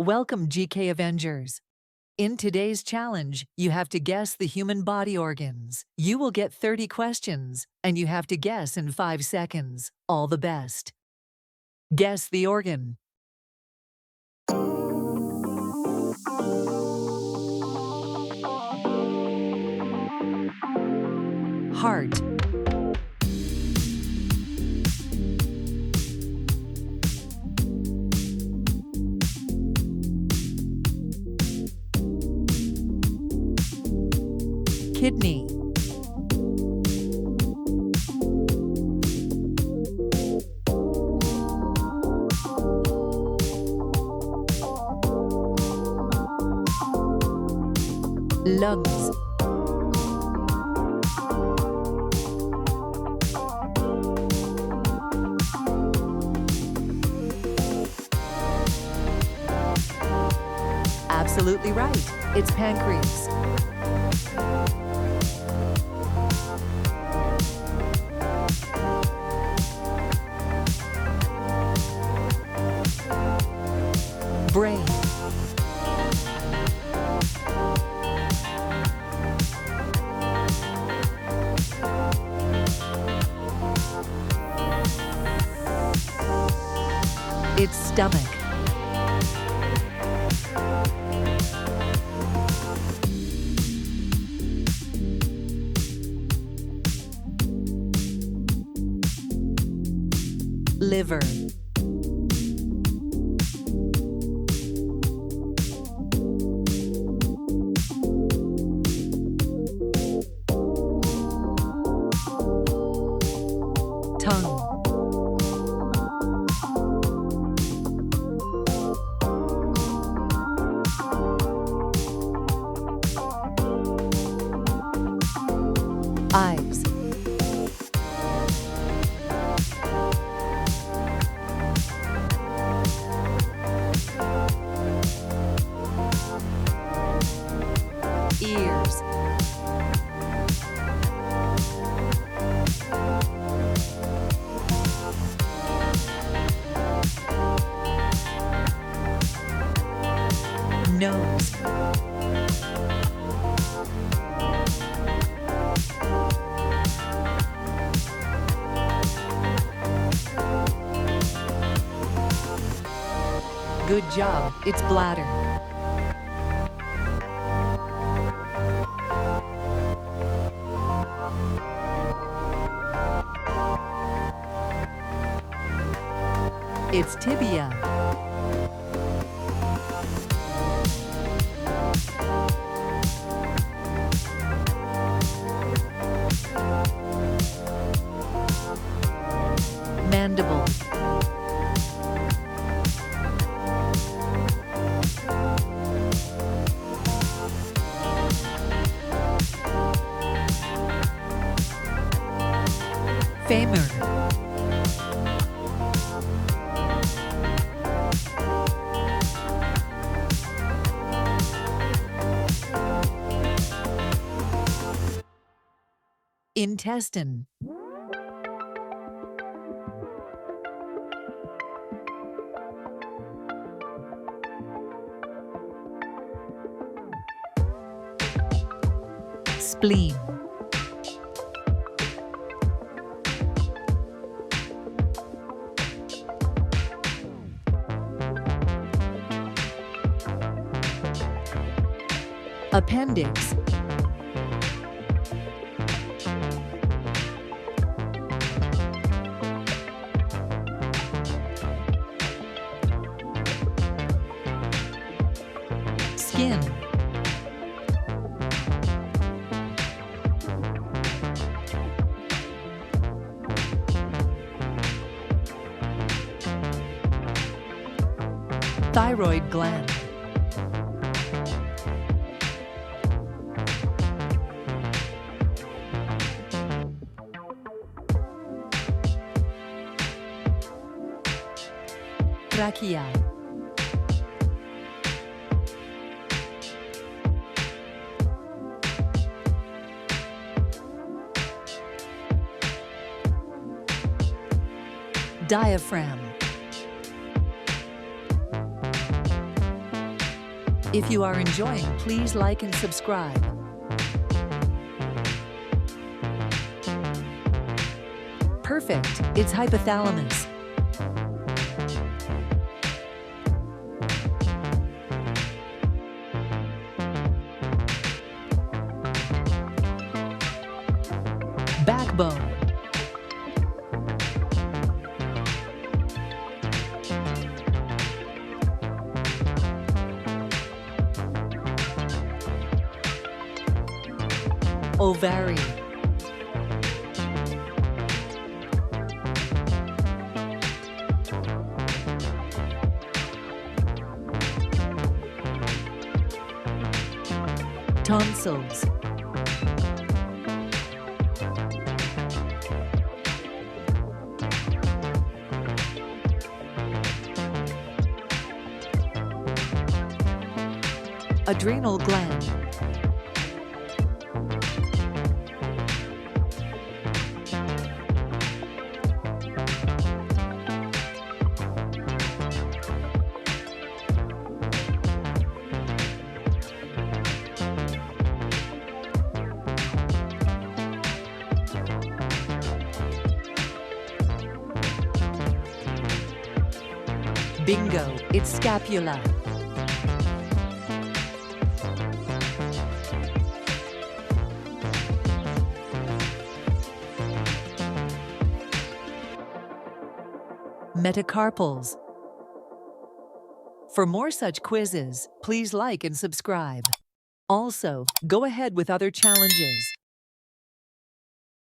Welcome, GK Avengers. In today's challenge, you have to guess the human body organs. You will get 30 questions, and you have to guess in 5 seconds. All the best. Guess the organ. Heart. Kidney. Lungs. Absolutely right. It's pancreas. Brain. It's stomach. Liver. Tongue. Eyes. Ears. Nose. Good job, it's bladder. It's tibia. Mandible. Femur. Intestine. Spleen. Appendix. Skin. Thyroid gland. Trachea. Diaphragm. If you are enjoying, please like and subscribe. Perfect, it's hypothalamus. Backbone. Ovary. Tonsils. Adrenal gland. Bingo, it's scapula. Metacarpals. For more such quizzes, please like and subscribe. Also, go ahead with other challenges.